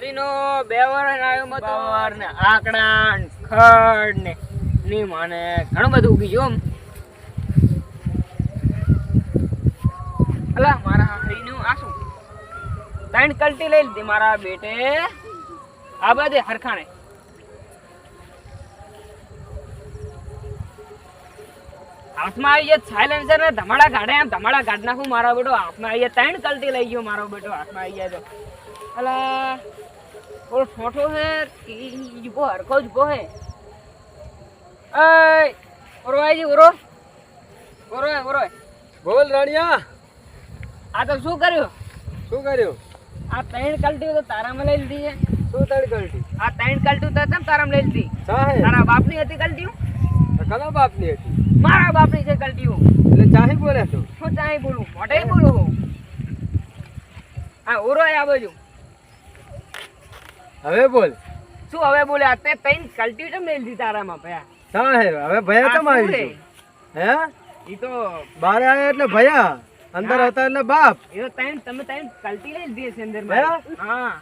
છોકરીનો બેવર આવ્યો મતો ને આકડા ને ખડ ને ની માને ઘણું બધું ઉગી ગયું અલા મારા હારીનું આ શું ત્રણ કલટી લઈ લીધી મારા બેટે આ બધે હરખાણે હાથમાં આવી ગયા સાયલેન્સર ને ધમાડા કાઢે એમ ધમાડા કાઢ નાખું મારા બેટો હાથમાં આવી ગયા ત્રણ કલટી લઈ ગયો મારો બેટો હાથમાં આવી ગયા તો અલા ઓર ફોટો હે ઈબો હરખો જ હે એ ઓરવાજી ઓરો બોલ રાણિયા આ તો શું કર્યું આ ત્રણ કલટી તો તારામાં લઈ લીધી છે શું તારી કલટી આ ત્રણ કલટી તો તમ તારામાં લઈ લીધી ચાહે તારા બાપની હતી કલટી કના બાપની હતી મારા બાપની છે કલટી એટલે ચાહી બોલે તો શું ચાહી બોલું મોઢે બોલું આ ઓરો આ બાજુ હવે બોલ શું હવે બોલે આ તે ત્રણ કલટી તો લઈ લીધી તારામાં ભયા ચાહે હવે ભયા તમ આવી હે ઈ તો બાર આયા એટલે ભયા અંદર હતા એટલે બાપ એ તો તમે ત્રણ કલટી લઈ લીધી છે અંદર ભયા હા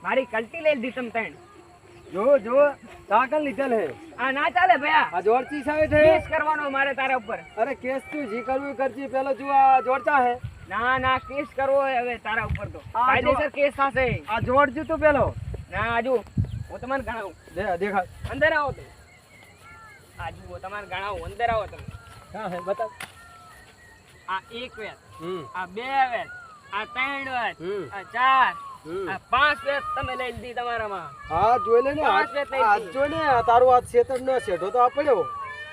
મારી કલટી લઈ લીધી તમે ત્રણ જો કાકલ લીધેલ હે આ ના ચાલે ભયા આ જોડતી સાઈડ હે કેસ કરવાનો મારે તારા ઉપર અરે કેસ તું જી કરવું કરજી પેલો જો આ જોડતા હે ના કેસ કરવો હે હવે તારા ઉપર તો આ કાયદેસર કેસ થશે આ જોડજો તું પેલો ના આજુ હું તમને ગણાવું દેખા અંદર આવો તમે આજુ હું તમને ગણાવું અંદર આવો તમે હા હે બતા આ એક વેત આ બે વેત આ ત્રણ વેત આ ચાર આ પાંચ વેત તમે લઈ લીધી તમારામાં હા જોઈ લે ને પાંચ વેત લઈ આ લીધી. જો ને આ તારું આ છેતર નો છેડો તો આ પડ્યો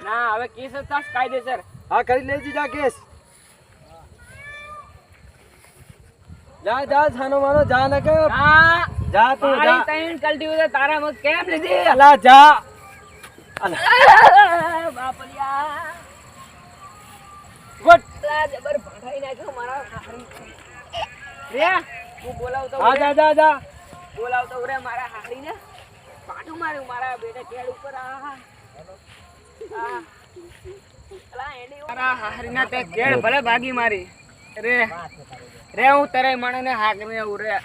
ના હવે કેસ જ થશે કાયદેસર હા કરી લેજી જા કેસ જા છાનો માનો જા ન કે હા જા તું મારી જા ત્રણ કલટી હોય તારામાં કેમ લીધી અલા જા બાપલિયા ગોટલા જબર ભાટાઈ નાખ્યો મારા હારી રે હું બોલાવતો હા જા બોલાવતો રે મારા હારીને પાટું માર્યું મારા બેટા કેડ ઉપર આ અલા એની મારા હારીના તે કેડ ભલે ભાગી મારી રે હું તરે મણને હાકને ઉરે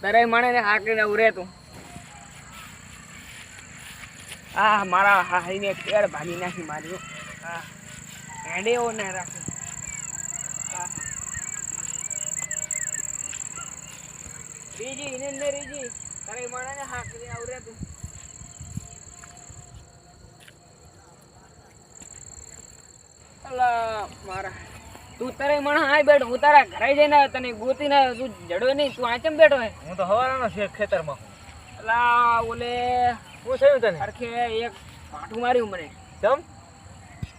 તરે મણને હાકને ઉરે તું મારા હારીને કેડ ભાગી નાખી માર્યો એડેઓ ને રાખી રીજી ઇને રીજી તરે મણને હાકને ઉરે તું અલા મારા તું તારે મણ હાય બેઠ હું તારા ઘરે જઈને તને ગોતીને તું જડો નહીં તું આચમ બેઠો હે હું તો હવારાનો છે ખેતરમાં અલા ઓલે શું થયું તને સરખે એક પાટું માર્યું મને કેમ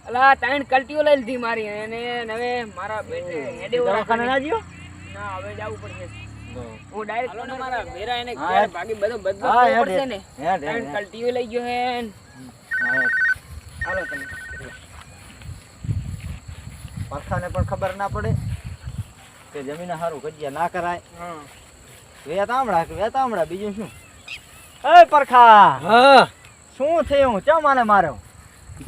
અલા ત્રણ કલટીઓ લઈ લીધી મારી અને હવે મારા બેટે હેડે દવાખાને ના જ્યો ના હવે જાવું પડશે હું ડાયરેક્ટ મારા ભેરા એને હા, ઘેર ભાગી બધો હા, પડશે ને હેડ. ત્રણ કલટીઓ લઈ ગયો હે હાલો તમે પરખાને પણ ખબર ના પડે કે જમીન હારું કજિયા ના કરાય હા વેતામડા બીજું શું એ પરખા હા શું થયું ચા માને માર્યો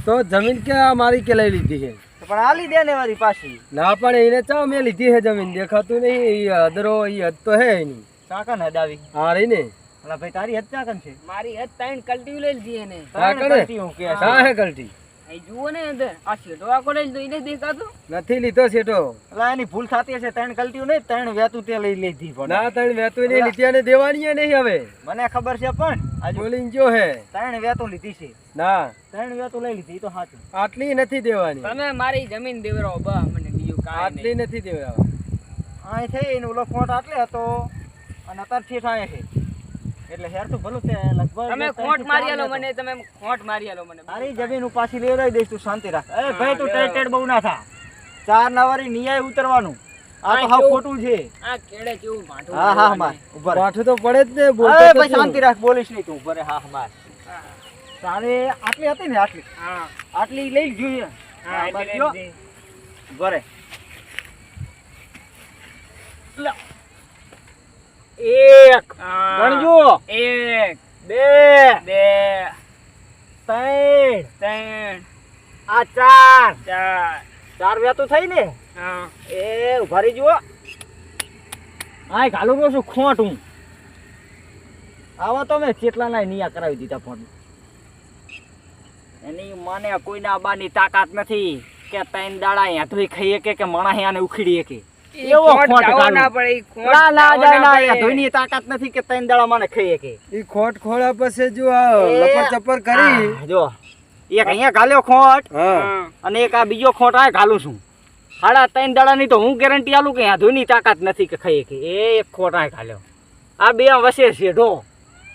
તો જમીન કે મારી કે લઈ લીધી છે પણ આલી દે ને વારી પાછી ના પણ એને ચા મેં લીધી છે જમીન દેખાતું નહીં ઈ અદરો ઈ હદ તો હે એની ચાકન હદાવી હા રહી ને અલા ભાઈ તારી હદ ચાકન છે મારી હદ ત્રણ કલટીઓ લઈ લીધી એને હા હે ગલતી એ જુઓ ને અંદર આ શેઢો આખો લઈ લીધો એને દેખાતું નથી લીધો સેટો અલા એની ભૂલ થાતી હશે ત્રણ કલટીઓ નહીં ત્રણ વેતું તે લઈ લીધી પણ ના ત્રણ વેતું ને લીધી અને દેવાની નહીં હવે મને ખબર છે પણ આજ બોલીન જો હે ત્રણ વેતું લીધી છે ના ત્રણ વેતું લઈ લીધી તો સાચું આટલી નથી દેવાની તમે મારી જમીન દેવરો બા મને બીજું કાંઈ આટલી નથી દેવા આ થઈ એનો ઓલો ખોટ આટલે હતો અને અત્યારે ઠેઠ આયા છે એટલે હેર તો ભલું તે લગભગ તમે ખોટ મારી આલો મને તમે ખોટ મારી આલો મને તારી જમીન પાછી લેવરાઈ દઈશ તું શાંતિ રાખ એ ભાઈ તું ટેટેડ બહુ ના થા ચાર નવારી નિયાય ઉતરવાનું આ તો હાવ ખોટું છે આ કેડે કેવું ભાંઠું હા માર ઉપર ભાઠું તો પડે જ ને બોલતો એ ભાઈ શાંતિ રાખ બોલીશ નહીં તું ઉપર હા માર તારે આટલી હતી ને આટલી હા આટલી લઈ જોઈએ હા બસ એટલે લ્યો. લઈ બરે એક હા. ગણજો 1 બે 2 ત્રણ ત્રણ આ ચાર ચાર ચાર વેતું થઈ ને હા એ ઉભા રહી જુઓ આ ઘાલું કહું છું ખોટ હું આવા તો મેં કેટલા ના નિયા કરાવી દીધા ફોન. એની મને કોઈના બાની તાકાત નથી કે ત્રણ દાડા હેઠવી ખાઈએ કે માણા હેને ઉખીડીએ કે એવો ખોટ ના કાઢો. પડે ઈ ખોટ ના ના જાવો જાય ના પડે. હેઠવીની તાકાત નથી કે ત્રણ દાડા મને ખાઈએ કે ઈ ખોટ ખોળા પછી જો આ એ, લપર ચપર કરી આ, જો એક અહીંયા ઘાલ્યો ખોટ હા હા. અને એક આ બીજો ખોટ આ ઘાલું છું. સાડા ત્રણ દાડાની તો હું ગેરંટી આલું કે હેઠવીની તાકાત નથી કે ખાઈએ કે એ એક ખોટ આ ઘાલ્યો. આ બે વચ્ચે શેઢો.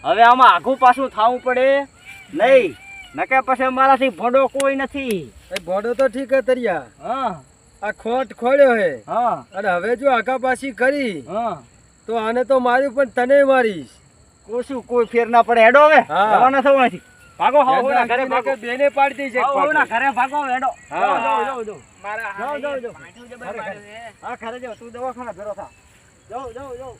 હવે આમાં આઘું પાછું થાવું પડે નહીં નકે પછી મારાથી ભોડો કોઈ નથી. એ ભોડો તો ઠીક હે તરિયા હા આ ખોટ ખોળ્યો હે હા અને હવે જો આગા પાછી કરી હા તો આને તો માર્યું પણ તને મારીશ. કોશું કોઈ ફેર ના પડે હેડો હવે હા. રવાના થવું નથી. ભાગો હાવ હોના ઘરે ઘરે ભાગો. બેને પાડી દઈશ એક હાવ હોના પાટો. ઘરે ભાગો હેડો. હા. જાઓ, જાઓ, જાઓ. મારા જાઓ, જાઓ, જાઓ. હાથે પાછું જબર ઘરે, માર્યું છે. હા ઘરે જાઓ તું દવાખાના ભેરો થા. જાઓ જાઓ જાઓ.